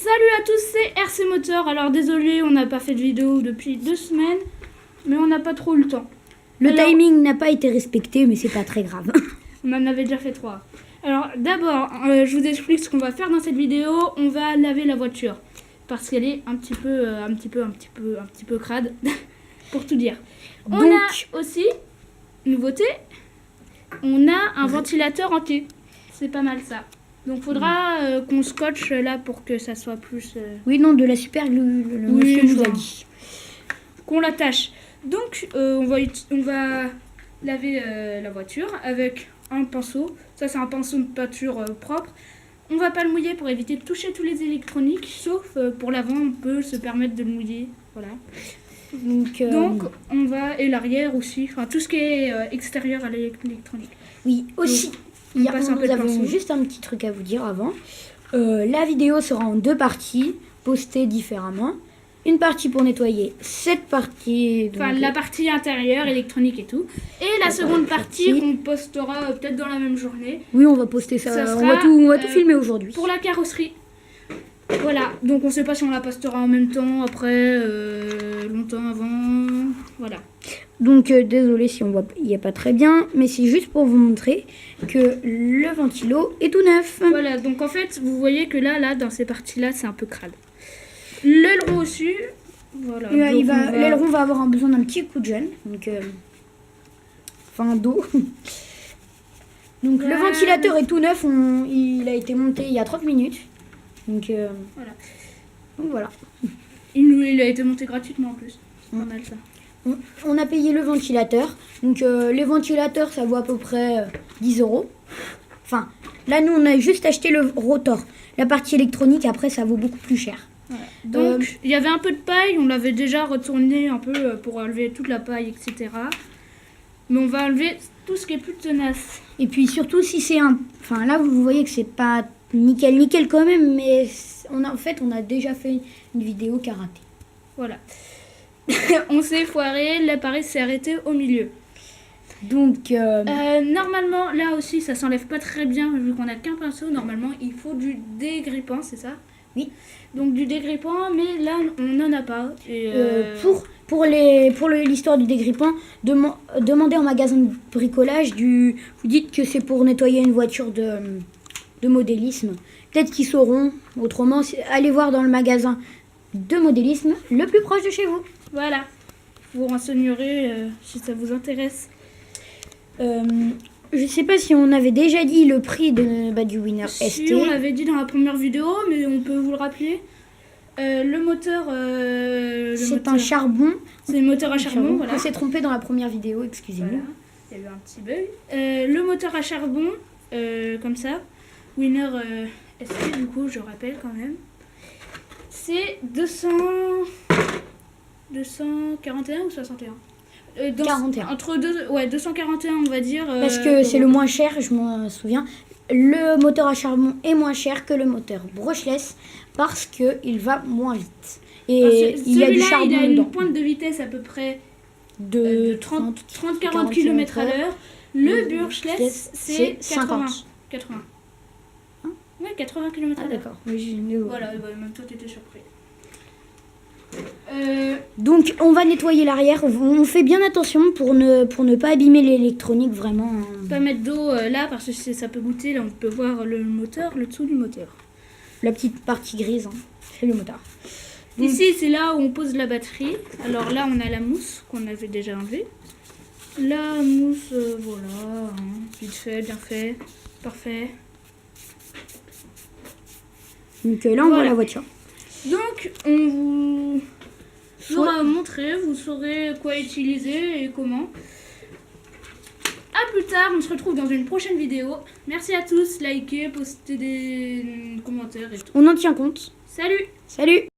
Salut à tous, c'est RC Moteur. Alors désolé, on n'a pas fait de vidéo depuis 2 semaines, mais on n'a pas trop eu le temps. Le timing n'a pas été respecté, mais c'est pas très grave. On en avait déjà fait 3. Alors d'abord, je vous explique ce qu'on va faire dans cette vidéo. On va laver la voiture parce qu'elle est un petit peu crade, pour tout dire. On a aussi, nouveauté, on a un ventilateur entier. C'est pas mal ça. Donc faudra qu'on scotche là pour que ça soit plus... Oui, non, de la super glue, le monsieur nous a dit. Qu'on l'attache. Donc on va laver la voiture avec un pinceau. Ça c'est un pinceau de peinture propre. On va pas le mouiller pour éviter de toucher tous les électroniques, sauf pour l'avant on peut se permettre de le mouiller. Voilà. Donc on va... Et l'arrière aussi, enfin tout ce qui est extérieur à l'électronique. Oui, aussi. Donc, nous avons juste un petit truc à vous dire avant. La vidéo sera en 2 parties, postées différemment. Une partie pour nettoyer cette partie. Enfin, la partie intérieure, électronique et tout. Et la seconde partie qu'on postera peut-être dans la même journée. Oui, on va poster ça. On va tout filmer aujourd'hui. Pour la carrosserie. Voilà, donc on sait pas si on la postera en même temps, après, longtemps avant, voilà. Donc désolé si on voit, il n'y a pas très bien, mais c'est juste pour vous montrer que le ventilo est tout neuf. Voilà, donc en fait, vous voyez que là, dans ces parties-là, c'est un peu crade. L'aileron aussi, voilà. L'aileron va avoir besoin d'un petit coup de gel, donc, enfin d'eau. Donc le ventilateur est tout neuf, il a été monté il y a 30 minutes. Donc voilà. Il a été monté gratuitement en plus. C'est pas mal ça. On a payé le ventilateur. Donc les ventilateurs ça vaut à peu près 10 €. Enfin là nous on a juste acheté le rotor. La partie électronique après ça vaut beaucoup plus cher. Voilà. Donc il y avait un peu de paille, on l'avait déjà retourné un peu pour enlever toute la paille, etc. Mais on va enlever tout ce qui est plus tenace. Et puis surtout si c'est un... Enfin là vous voyez que c'est pas nickel quand même, mais on a déjà fait une vidéo karaté. Voilà. On s'est foiré, l'appareil s'est arrêté au milieu. Donc normalement là aussi ça s'enlève pas très bien vu qu'on a qu'un pinceau. Normalement il faut du dégrippant, c'est ça? Oui. Donc du dégrippant, mais là on n'en a pas. Et pour l'histoire du dégrippant, demandez en magasin de bricolage vous dites que c'est pour nettoyer une voiture de modélisme. Peut-être qu'ils sauront. Autrement, allez voir dans le magasin de modélisme le plus proche de chez vous. Voilà. Vous renseignerez si ça vous intéresse. Je sais pas si on avait déjà dit le prix du Winner ST. Si, on l'avait dit dans la première vidéo, mais on peut vous le rappeler. Le moteur... c'est un charbon. C'est un moteur à charbon, voilà. On s'est trompé dans la première vidéo, excusez-moi. Voilà. Il y a eu un petit bug. Le moteur à charbon, comme ça. Winner ST, du coup, je rappelle quand même. C'est 241 ou 61 41. Entre 241 on va dire. Parce que c'est le moins cher, je m'en souviens. Le moteur à charbon est moins cher que le moteur brushless parce qu'il va moins vite. Et il y a du charbon dedans. Il a une pointe de vitesse à peu près de 30-40 km/h. Le brushless c'est 80. Hein? Ouais, 80 km/h. Ah d'accord. Voilà, même toi t'étais surpris. Donc on va nettoyer l'arrière. On fait bien attention pour ne pas abîmer l'électronique vraiment. Pas mettre d'eau là parce que ça peut goûter. Là on peut voir le moteur, le dessous du moteur. La petite partie grise, hein, c'est le moteur. Donc, ici c'est là où on pose la batterie. Alors là on a la mousse qu'on avait déjà enlevée. La mousse, voilà, hein, vite fait, bien fait, parfait. Donc là on voit la voiture. Donc on vous aura montré, vous saurez quoi utiliser et comment. A plus tard, on se retrouve dans une prochaine vidéo. Merci à tous, likez, postez des commentaires et tout. On en tient compte. Salut! Salut!